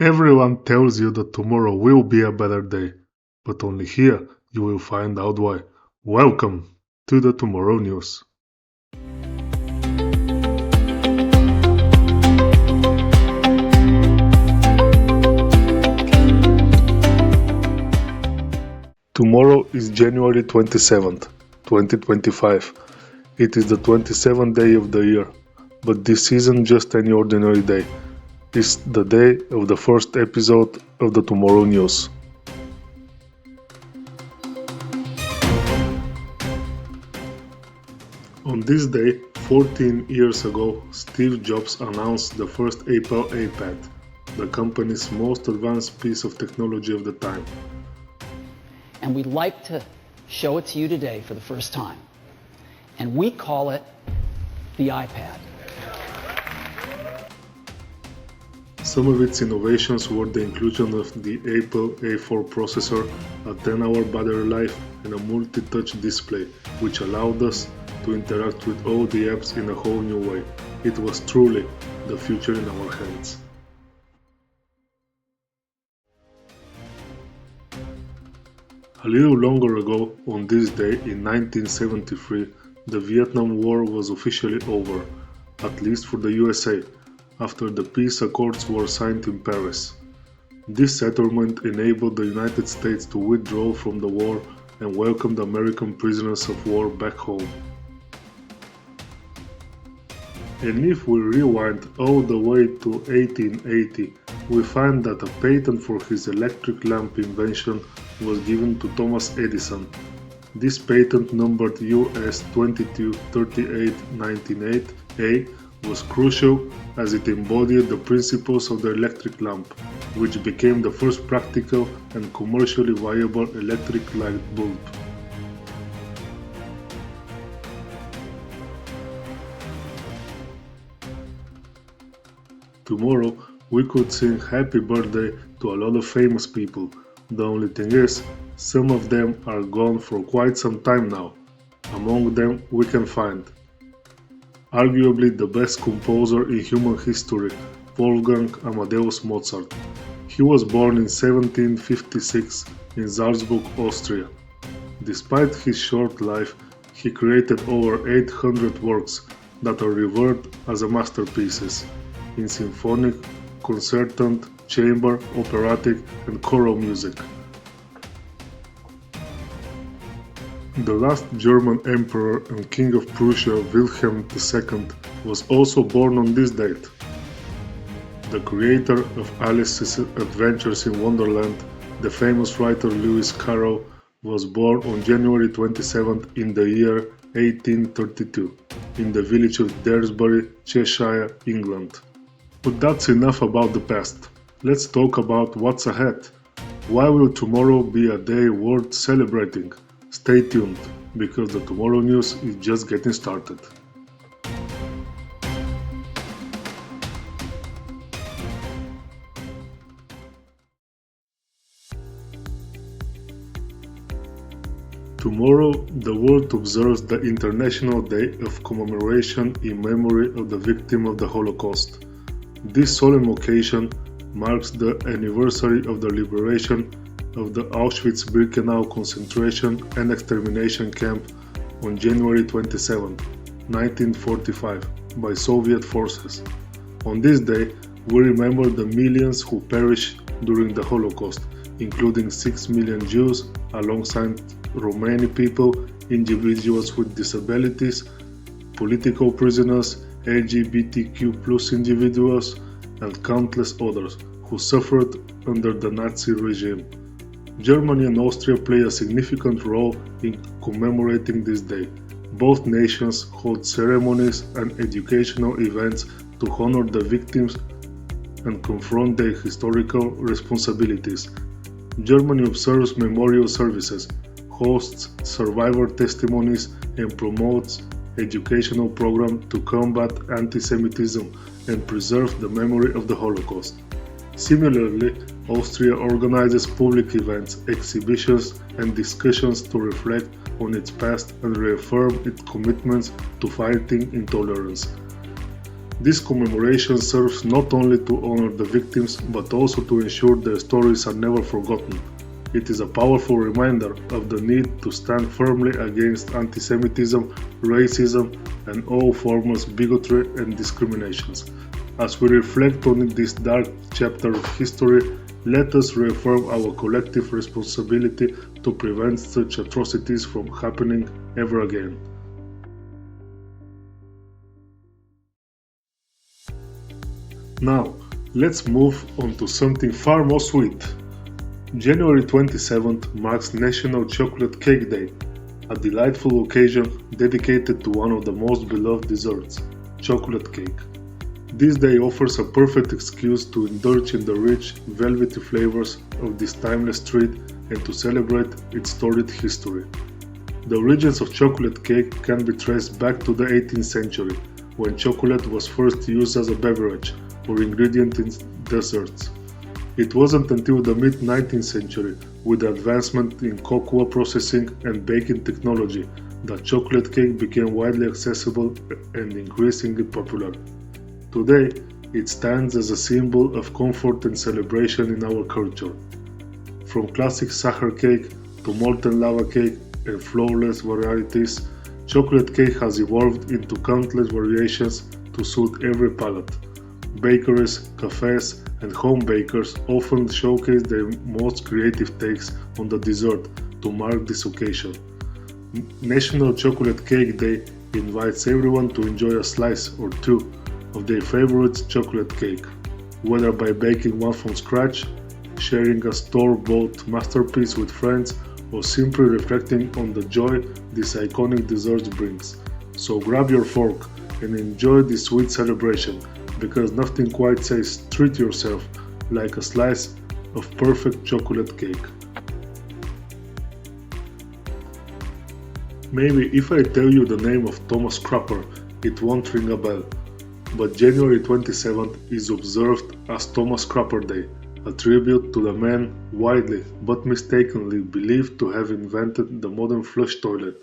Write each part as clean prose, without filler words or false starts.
Everyone tells you that tomorrow will be a better day, but only here you will find out why. Welcome to the Tomorrow News. Tomorrow is January 27th, 2025. It is the 27th day of the year, but this isn't just any ordinary day. It's the day of the first episode of the Tomorrow News. On this day, 14 years ago, Steve Jobs announced the first Apple iPad, the company's most advanced piece of technology of the time. And we'd like to show it to you today for the first time. And we call it the iPad. Some of its innovations were the inclusion of the Apple A4 processor, a 10-hour battery life, and a multi-touch display, which allowed us to interact with all the apps in a whole new way. It was truly the future in our hands. A little longer ago, on this day in 1973, the Vietnam War was officially over, at least for the USA, after the peace accords were signed in Paris. This settlement enabled the United States to withdraw from the war and welcome the American prisoners of war back home. And if we rewind all the way to 1880, we find that a patent for his electric lamp invention was given to Thomas Edison. This patent, numbered US 223898A, was crucial as it embodied the principles of the electric lamp, which became the first practical and commercially viable electric light bulb. Tomorrow, we could sing happy birthday to a lot of famous people. The only thing is, some of them are gone for quite some time now. Among them, we can find arguably the best composer in human history, Wolfgang Amadeus Mozart. He was born in 1756 in Salzburg, Austria. Despite his short life, he created over 800 works that are revered as masterpieces in symphonic, concertant, chamber, operatic, and choral music. The last German emperor and king of Prussia, Wilhelm II, was also born on this date. The creator of Alice's Adventures in Wonderland, the famous writer Lewis Carroll, was born on January 27th in the year 1832 in the village of Daresbury, Cheshire, England. But that's enough about the past. Let's talk about what's ahead. Why will tomorrow be a day worth celebrating? Stay tuned, because the Tomorrow News is just getting started. Tomorrow, the world observes the International Day of Commemoration in memory of the victims of the Holocaust. This solemn occasion marks the anniversary of the liberation of the Auschwitz-Birkenau concentration and extermination camp on January 27, 1945, by Soviet forces. On this day, we remember the millions who perished during the Holocaust, including 6 million Jews, alongside Romani people, individuals with disabilities, political prisoners, LGBTQ+ individuals, and countless others who suffered under the Nazi regime. Germany and Austria play a significant role in commemorating this day. Both nations hold ceremonies and educational events to honor the victims and confront their historical responsibilities. Germany observes memorial services, hosts survivor testimonies, and promotes educational programs to combat anti-Semitism and preserve the memory of the Holocaust. Similarly, Austria organizes public events, exhibitions, and discussions to reflect on its past and reaffirm its commitments to fighting intolerance. This commemoration serves not only to honor the victims but also to ensure their stories are never forgotten. It is a powerful reminder of the need to stand firmly against anti-Semitism, racism, and all forms of bigotry and discriminations. As we reflect on this dark chapter of history, let us reaffirm our collective responsibility to prevent such atrocities from happening ever again. Now, let's move on to something far more sweet. January 27th marks National Chocolate Cake Day, a delightful occasion dedicated to one of the most beloved desserts, chocolate cake. This day offers a perfect excuse to indulge in the rich, velvety flavors of this timeless treat and to celebrate its storied history. The origins of chocolate cake can be traced back to the 18th century, when chocolate was first used as a beverage or ingredient in desserts. It wasn't until the mid-19th century, with the advancement in cocoa processing and baking technology, that chocolate cake became widely accessible and increasingly popular. Today, it stands as a symbol of comfort and celebration in our culture. From classic sachar cake to molten lava cake and flourless varieties, chocolate cake has evolved into countless variations to suit every palate. Bakeries, cafes, and home bakers often showcase their most creative takes on the dessert to mark this occasion. National Chocolate Cake Day invites everyone to enjoy a slice or two of their favorite chocolate cake, whether by baking one from scratch, sharing a store-bought masterpiece with friends, or simply reflecting on the joy this iconic dessert brings. So grab your fork and enjoy this sweet celebration, because nothing quite says treat yourself like a slice of perfect chocolate cake. Maybe if I tell you the name of Thomas Crapper, it won't ring a bell, but January 27th is observed as Thomas Crapper Day, a tribute to the man widely but mistakenly believed to have invented the modern flush toilet.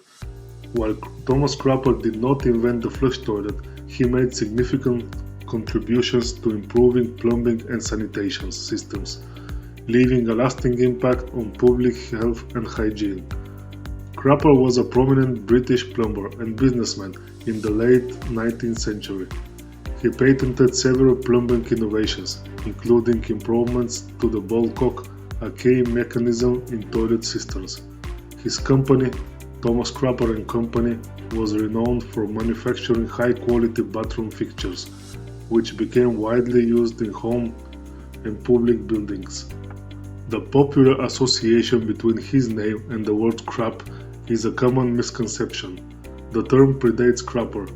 While Thomas Crapper did not invent the flush toilet, he made significant contributions to improving plumbing and sanitation systems, leaving a lasting impact on public health and hygiene. Crapper was a prominent British plumber and businessman in the late 19th century. He patented several plumbing innovations, including improvements to the ballcock, a key mechanism in toilet cisterns. His company, Thomas Crapper & Company, was renowned for manufacturing high-quality bathroom fixtures, which became widely used in home and public buildings. The popular association between his name and the word crap is a common misconception. The term predates Crapper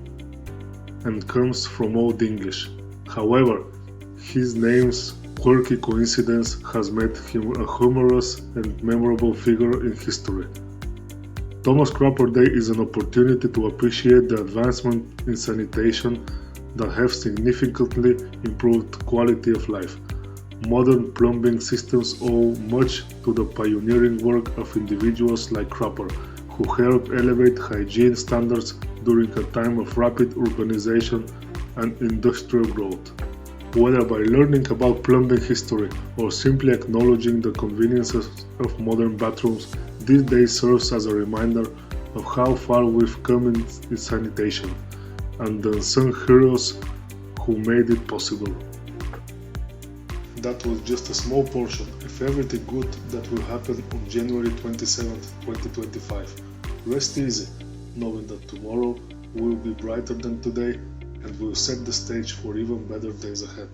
and comes from Old English. However, his name's quirky coincidence has made him a humorous and memorable figure in history. Thomas Crapper Day is an opportunity to appreciate the advancement in sanitation that have significantly improved quality of life. Modern plumbing systems owe much to the pioneering work of individuals like Crapper, who helped elevate hygiene standards during a time of rapid urbanization and industrial growth. Whether by learning about plumbing history or simply acknowledging the conveniences of modern bathrooms, this day serves as a reminder of how far we've come in sanitation and the unsung heroes who made it possible. That was just a small portion of everything good that will happen on January 27th, 2025. Rest easy, knowing that tomorrow will be brighter than today and will set the stage for even better days ahead.